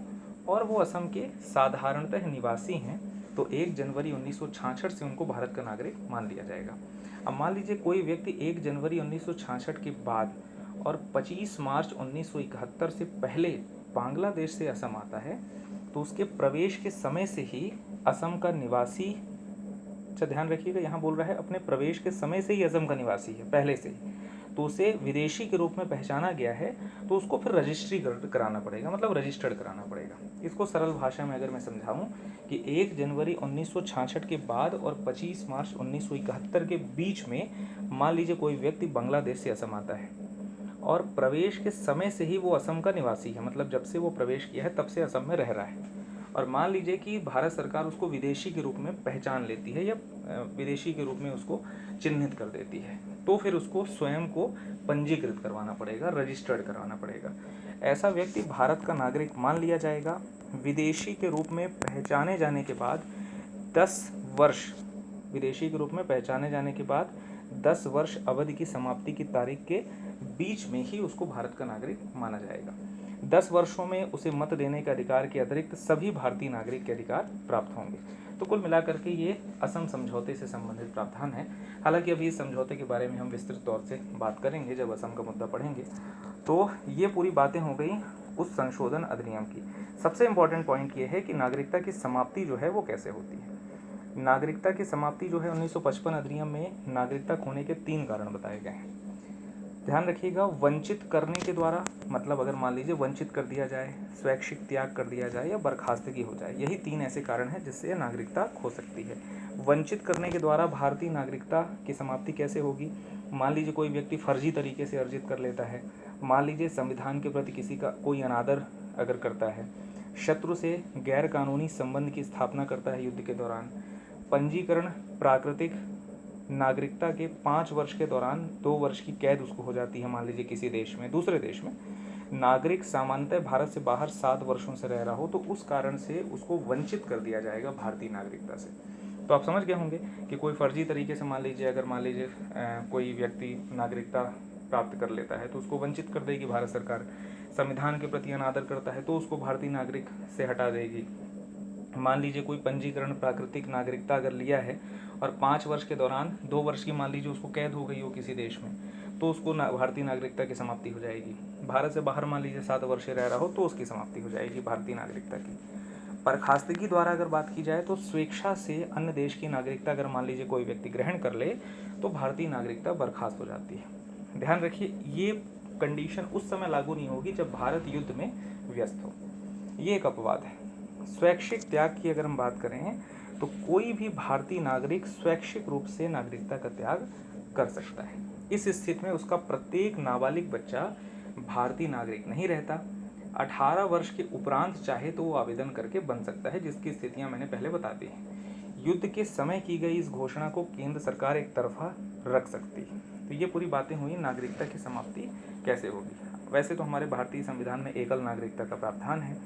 और वो असम के साधारणतः निवासी हैं, तो 1 जनवरी 1966 से उनको भारत का नागरिक मान लिया जाएगा। अब मान लीजिए कोई व्यक्ति 1 जनवरी 1966 के बाद और 25 मार्च 1971 से पहले बांग्लादेश से असम आता है, तो उसके प्रवेश के समय से ही असम का निवासी, अच्छा ध्यान रखिएगा यहाँ बोल रहा है अपने प्रवेश के समय से ही असम का निवासी है, पहले से ही, तो उसे विदेशी के रूप में पहचाना गया है, तो उसको फिर रजिस्ट्री कराना पड़ेगा, मतलब रजिस्टर्ड कराना पड़ेगा। इसको सरल भाषा में अगर मैं समझाऊं कि 1 जनवरी 1966 के बाद और 25 मार्च 1971 के बीच में मान लीजिए कोई व्यक्ति बांग्लादेश से असम आता है और प्रवेश के समय से ही वो असम का निवासी है, मतलब जब से वो प्रवेश किया है तब से असम में रह रहा है, और मान लीजिए कि भारत सरकार उसको विदेशी के रूप में पहचान लेती है या विदेशी के रूप में उसको चिन्हित कर देती है, तो फिर उसको स्वयं को पंजीकृत करवाना पड़ेगा, रजिस्टर्ड करवाना पड़ेगा। ऐसा व्यक्ति भारत का नागरिक मान लिया जाएगा। विदेशी के रूप में पहचाने जाने के बाद 10 वर्ष, विदेशी के रूप में पहचाने जाने के बाद 10 वर्ष अवधि की समाप्ति की तारीख के बीच में ही उसको भारत का नागरिक माना जाएगा। 10 वर्षों में उसे मत देने के अधिकार के अतिरिक्त सभी भारतीय नागरिक के अधिकार प्राप्त होंगे। तो कुल मिलाकर के ये असम समझौते से संबंधित प्रावधान है। हालांकि अभी इस समझौते के बारे में हम विस्तृत तौर से बात करेंगे जब असम का मुद्दा पढ़ेंगे। तो ये पूरी बातें हो गई उस संशोधन अधिनियम की। सबसे इम्पोर्टेंट पॉइंट ये है कि नागरिकता की समाप्ति जो है वो कैसे होती है। नागरिकता की समाप्ति जो है 1955 अधिनियम में नागरिकता खोने के 3 कारण बताए गए हैं। ध्यान रखिएगा, वंचित करने के द्वारा, मतलब अगर मान लीजिए वंचित कर दिया जाए, स्वैच्छिक त्याग कर दिया जाए या बर्खास्तगी हो जाए, यही 3 ऐसे कारण हैं जिससे नागरिकता खो सकती है। वंचित करने के द्वारा भारतीय नागरिकता की समाप्ति कैसे होगी। मान लीजिए कोई व्यक्ति फर्जी तरीके से अर्जित कर लेता है, मान लीजिए संविधान के प्रति किसी का कोई अनादर अगर करता है, शत्रु से गैर कानूनी संबंध की स्थापना करता है युद्ध के दौरान, पंजीकरण प्राकृतिक नागरिकता के 5 वर्ष के दौरान 2 वर्ष की कैद उसको हो जाती है, मान लीजिए किसी देश में, दूसरे देश में नागरिक सामान्यतः भारत से बाहर 7 वर्षों से रह रहा हो, तो उस कारण से उसको वंचित कर दिया जाएगा भारतीय नागरिकता से। तो आप समझ गए होंगे कि कोई फर्जी तरीके से मान लीजिए कोई व्यक्ति नागरिकता प्राप्त कर लेता है तो उसको वंचित कर देगी भारत सरकार। संविधान के प्रति अनादर करता है तो उसको भारतीय नागरिक से हटा देगी। मान लीजिए कोई पंजीकरण प्राकृतिक नागरिकता अगर लिया है और 5 वर्ष के दौरान 2 वर्ष की मान लीजिए उसको कैद हो गई हो किसी देश में, तो उसको भारतीय नागरिकता की समाप्ति हो जाएगी। भारत से बाहर मान लीजिए 7 वर्ष रह रहा हो तो उसकी समाप्ति हो जाएगी भारतीय नागरिकता की। बर्खास्तगी द्वारा अगर बात की जाए तो स्वेच्छा से अन्य देश की नागरिकता अगर मान लीजिए कोई व्यक्ति ग्रहण कर ले तो भारतीय नागरिकता बर्खास्त हो जाती है। ध्यान रखिए, ये कंडीशन उस समय लागू नहीं होगी जब भारत युद्ध में व्यस्त हो। ये एक अपवाद है। स्वैच्छिक त्याग की अगर हम बात करें तो कोई भी भारतीय नागरिक स्वैच्छिक रूप से नागरिकता का त्याग कर सकता है। इस स्थिति में उसका प्रत्येक नाबालिग बच्चा भारतीय नागरिक नहीं रहता। 18 वर्ष के उपरांत चाहे तो वो आवेदन करके बन सकता है, जिसकी स्थितियां मैंने पहले बता दी हैं। युद्ध के समय की गई इस घोषणा को केंद्र सरकार एक तरफा रख सकती है। तो ये पूरी बातें हुई नागरिकता की समाप्ति कैसे होगी। वैसे तो हमारे भारतीय संविधान में एकल नागरिकता का प्रावधान है।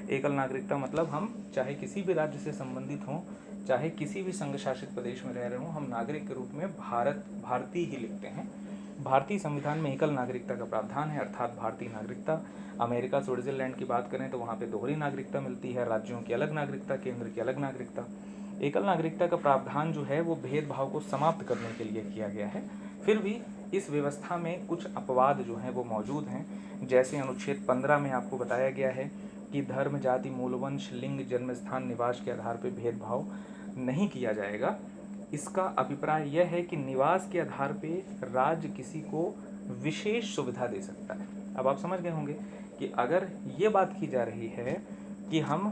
एकल नागरिकता मतलब हम चाहे किसी भी राज्य से संबंधित हों, चाहे किसी भी संघ शासित प्रदेश में रह रहे हों, हम नागरिक के रूप में भारतीय ही लिखते हैं। भारतीय संविधान में एकल नागरिकता का प्रावधान है, अर्थात भारतीय नागरिकता। अमेरिका स्विट्जरलैंड की बात करें तो वहाँ पे दोहरी नागरिकता मिलती है, राज्यों की अलग नागरिकता, केंद्र की अलग नागरिकता। एकल नागरिकता का प्रावधान जो है वो भेदभाव को समाप्त करने के लिए किया गया है। फिर भी इस व्यवस्था में कुछ अपवाद जो हैं वो मौजूद हैं, जैसे अनुच्छेद 15 में आपको बताया गया है कि धर्म, जाति, मूलवंश, लिंग, जन्मस्थान, निवास के आधार पर भेदभाव नहीं किया जाएगा। इसका अभिप्राय यह है कि निवास के आधार पर राज्य किसी को विशेष सुविधा दे सकता है। अब आप समझ गए होंगे कि अगर ये बात की जा रही है कि हम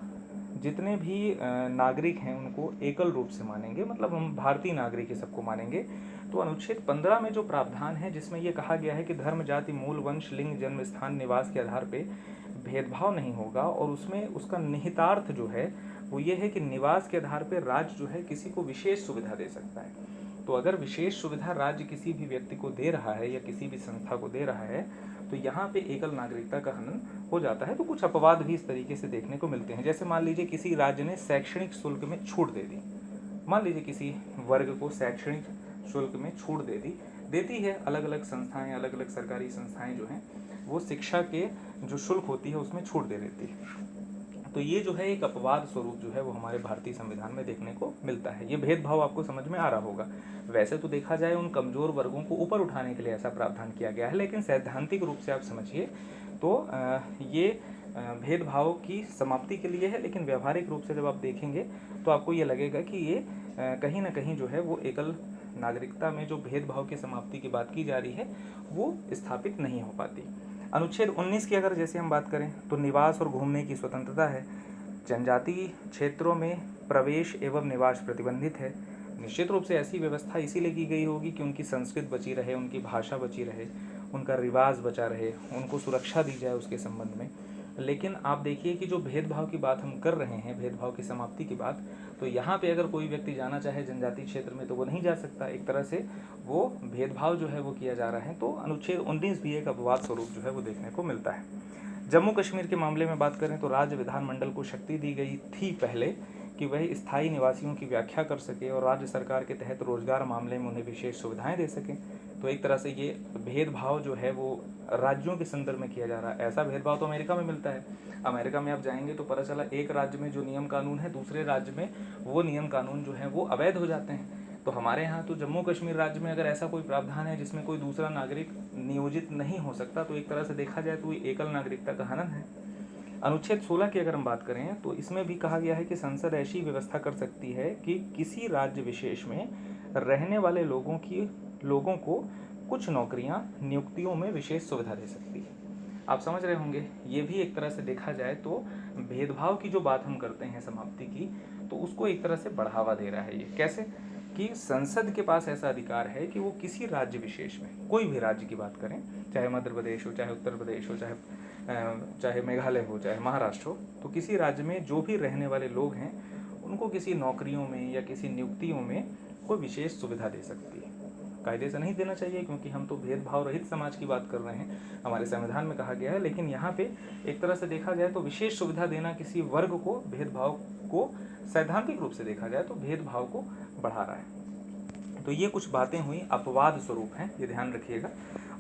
जितने भी नागरिक हैं उनको एकल रूप से मानेंगे, मतलब हम भारतीय नागरिक ही सबको मानेंगे, तो अनुच्छेद 15 में जो प्रावधान है जिसमें ये कहा गया है कि धर्म, जाति, मूल, वंश, लिंग, जन्म स्थान, निवास के आधार पे भेदभाव नहीं होगा और उसमें उसका निहितार्थ जो है वो ये है कि निवास के आधार पर राज्य जो है किसी को विशेष सुविधा दे सकता है। तो अगर विशेष सुविधा राज्य किसी भी व्यक्ति को दे रहा है या किसी भी संस्था को दे रहा है तो यहाँ पे एकल नागरिकता का हनन हो जाता है। तो कुछ अपवाद भी इस तरीके से देखने को मिलते हैं। जैसे मान लीजिए किसी राज्य ने शैक्षणिक शुल्क में छूट दे दी, मान लीजिए किसी वर्ग को शैक्षणिक शुल्क में छूट देती है। अलग अलग संस्थाएं, अलग अलग सरकारी संस्थाएं जो हैं वो शिक्षा के जो शुल्क होती है उसमें छूट दे देती है। तो ये जो है एक अपवाद स्वरूप जो है वो हमारे भारतीय संविधान में देखने को मिलता है। ये भेदभाव आपको समझ में आ रहा होगा। वैसे तो देखा जाए उन कमजोर वर्गों को ऊपर उठाने के लिए ऐसा प्रावधान किया गया है, लेकिन सैद्धांतिक रूप से आप समझिए तो ये भेदभाव की समाप्ति के लिए है। लेकिन व्यावहारिक रूप से जब आप देखेंगे तो आपको ये लगेगा कि ये कहीं ना कहीं जो है वो एकल नागरिकता में जो भेदभाव की समाप्ति की बात की जा रही है वो स्थापित नहीं हो पाती। अनुच्छेद 19 की अगर जैसे हम बात करें तो निवास और घूमने की स्वतंत्रता है। जनजातीय क्षेत्रों में प्रवेश एवं निवास प्रतिबंधित है। निश्चित रूप से ऐसी व्यवस्था इसीलिए की गई होगी कि उनकी संस्कृति बची रहे, उनकी भाषा बची रहे, उनका रिवाज बचा रहे, उनको सुरक्षा दी जाए उसके संबंध में। लेकिन आप देखिए कि जो भेदभाव की बात हम कर रहे हैं, भेदभाव की समाप्ति की बात, तो यहाँ पे अगर कोई व्यक्ति जाना चाहे जनजातीय क्षेत्र में तो वो नहीं जा सकता। एक तरह से वो भेदभाव जो है वो किया जा रहा है। तो अनुच्छेद 19 भी एक अपवाद स्वरूप जो है वो देखने को मिलता है। जम्मू कश्मीर के मामले में बात करें तो राज्य विधानमंडल को शक्ति दी गई थी पहले कि वह स्थायी निवासियों की व्याख्या कर सके और राज्य सरकार के तहत रोजगार मामले में उन्हें विशेष सुविधाएं दे सके। तो एक तरह से ये भेदभाव जो है वो राज्यों के संदर्भ में किया जा रहा है। ऐसा भेदभाव तो अमेरिका में मिलता है। अमेरिका में आप जाएंगे तो पता चला एक राज्य में जो नियम कानून है दूसरे राज्य में वो नियम कानून जो है वो अवैध हो जाते हैं। तो हमारे यहाँ तो जम्मू कश्मीर राज्य में अगर ऐसा कोई प्रावधान है जिसमें कोई दूसरा नागरिक नियोजित नहीं हो सकता तो एक तरह से देखा जाए तो ये एकल नागरिकता का हनन है। अनुच्छेद 16 की अगर हम बात करें तो इसमें भी कहा गया है कि संसद ऐसी व्यवस्था कर सकती है कि किसी राज्य विशेष में रहने वाले लोगों को कुछ नौकरियां नियुक्तियों में विशेष सुविधा दे सकती है। आप समझ रहे होंगे, ये भी एक तरह से देखा जाए तो भेदभाव की जो बात हम करते हैं समाप्ति की, तो उसको एक तरह से बढ़ावा दे रहा है। ये कैसे कि संसद के पास ऐसा अधिकार है कि वो किसी राज्य विशेष में, कोई भी राज्य की बात करें, चाहे मध्य प्रदेश हो, चाहे उत्तर प्रदेश हो, चाहे मेघालय हो, चाहे महाराष्ट्र हो, तो किसी राज्य में जो भी रहने वाले लोग हैं उनको किसी नौकरियों में या किसी नियुक्तियों में कोई विशेष सुविधा दे सकती है। कायदे से नहीं देना चाहिए क्योंकि हम तो भेदभाव रहित समाज की बात कर रहे हैं, हमारे संविधान में कहा गया है। लेकिन यहाँ पे एक तरह से देखा जाए तो विशेष सुविधा देना किसी वर्ग को, भेदभाव को सैद्धांतिक रूप से देखा जाए तो भेदभाव को बढ़ा रहा है। तो ये कुछ बातें हुई, अपवाद स्वरूप हैं, ये ध्यान रखिएगा।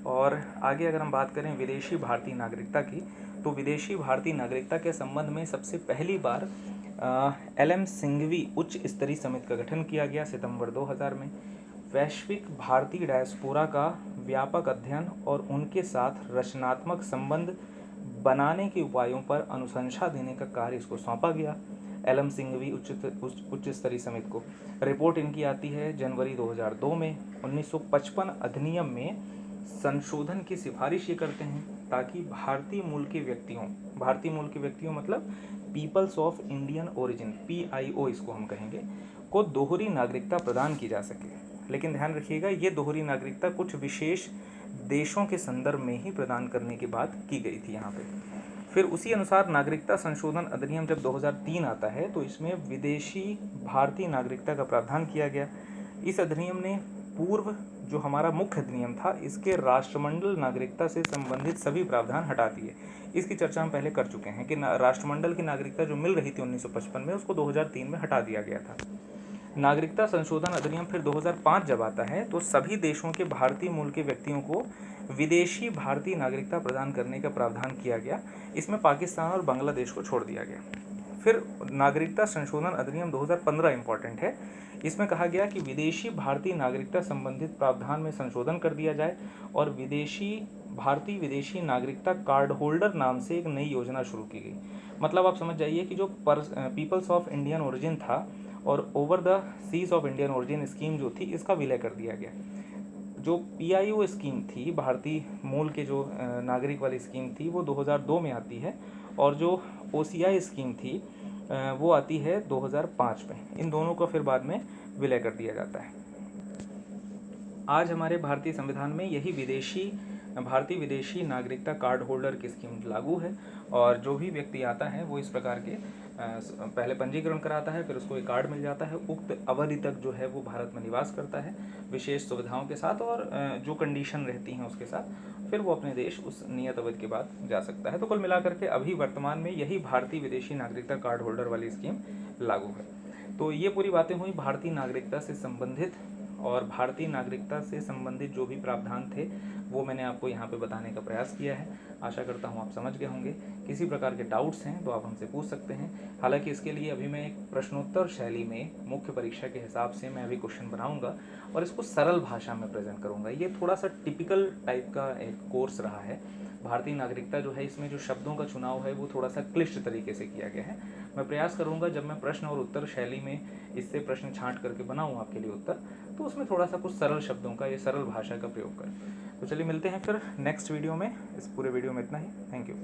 और आगे अगर हम बात करें विदेशी भारतीय नागरिकता की, तो विदेशी भारतीय नागरिकता के संबंध में सबसे पहली बार LM सिंघवी उच्च स्तरीय समिति का गठन किया गया सितंबर 2000 में। वैश्विक भारतीय डायस्पोरा का व्यापक अध्ययन और उनके साथ रचनात्मक संबंध बनाने के उपायों पर अनुशंसा देने का कार्य इसको सौंपा गया। LM सिंघवी उच्च स्तरीय समिति को रिपोर्ट इनकी आती है जनवरी 2002 में। 1955 अधिनियम में संशोधन की सिफारिश ये करते हैं ताकि भारतीय मूल के व्यक्तियों मतलब peoples of Indian origin, PIO इसको हम कहेंगे, को दोहरी नागरिकता प्रदान की जा सके। लेकिन ध्यान रखिएगा ये दोहरी नागरिकता कुछ विशेष देशों के संदर्भ में ही प्रदान करने की बात की गई थी यहाँ पे। फिर उसी अनुसार नागरिकता संशोधन अधिनियम जब 2003 आता है तो इसमें विदेशी भारतीय नागरिकता का प्रावधान किया गया। इस अधिनियम ने पूर्व जो हमारा मुख्य अधिनियम था इसके राष्ट्रमंडल नागरिकता से संबंधित सभी प्रावधान हटा दिए। इसकी चर्चा हम पहले कर चुके हैं कि राष्ट्रमंडल की नागरिकता जो मिल रही थी 1955 में उसको 2003 में हटा दिया गया था। नागरिकता संशोधन अधिनियम फिर 2005 जब आता है तो सभी देशों के भारतीय मूल के व्यक्तियों को विदेशी भारतीय नागरिकता प्रदान करने का प्रावधान किया गया। इसमें पाकिस्तान और बांग्लादेश को छोड़ दिया गया। फिर नागरिकता संशोधन अधिनियम 2015 इम्पॉर्टेंट है। इसमें कहा गया कि विदेशी भारतीय नागरिकता संबंधित प्रावधान में संशोधन कर दिया जाए और विदेशी नागरिकता कार्ड होल्डर नाम से एक नई योजना शुरू की गई। मतलब आप समझ जाइए कि जो पीपल्स ऑफ इंडियन ओरिजिन था और over the seas of Indian origin scheme जो थी इसका विलय कर दिया गया। जो PIO स्कीम थी, भारतीय मूल के जो नागरिक वाली स्कीम थी, वो 2002 में आती है और जो OCI स्कीम थी वो आती है 2005 में। इन दोनों का फिर बाद में विलय कर दिया जाता है। आज हमारे भारतीय संविधान में यही विदेशी भारतीय विदेशी नागरिकता कार्ड होल्डर की स्कीम लागू है और जो भी व्यक्ति आता है वो इस प्रकार के पहले पंजीकरण कराता है, फिर उसको एक कार्ड मिल जाता है। उक्त अवधि तक जो है वो भारत में निवास करता है विशेष सुविधाओं के साथ और जो कंडीशन रहती हैं उसके साथ, फिर वो अपने देश उस नियत अवधि के बाद जा सकता है। तो कुल मिलाकर के अभी वर्तमान में यही भारतीय विदेशी नागरिकता कार्ड होल्डर वाली स्कीम लागू है। तो ये पूरी बातें हुई भारतीय नागरिकता से संबंधित, और भारतीय नागरिकता से संबंधित जो भी प्रावधान थे वो मैंने आपको यहाँ पे बताने का प्रयास किया है। आशा करता हूँ आप समझ गए होंगे। किसी प्रकार के डाउट्स हैं तो आप हमसे पूछ सकते हैं। हालांकि इसके लिए अभी मैं एक प्रश्नोत्तर शैली में मुख्य परीक्षा के हिसाब से मैं अभी क्वेश्चन बनाऊंगा और इसको सरल भाषा में प्रेजेंट करूंगा। ये थोड़ा सा टिपिकल टाइप का एक कोर्स रहा है। भारतीय नागरिकता जो है इसमें जो शब्दों का चुनाव है वो थोड़ा सा क्लिष्ट तरीके से किया गया है। मैं प्रयास करूंगा जब मैं प्रश्न और उत्तर शैली में इससे प्रश्न छांट करके बनाऊं आपके लिए उत्तर, तो उसमें थोड़ा सा कुछ सरल शब्दों का, ये सरल भाषा का प्रयोग करें। तो चलिए मिलते हैं फिर नेक्स्ट वीडियो में। इस पूरे वीडियो में इतना ही। Thank you.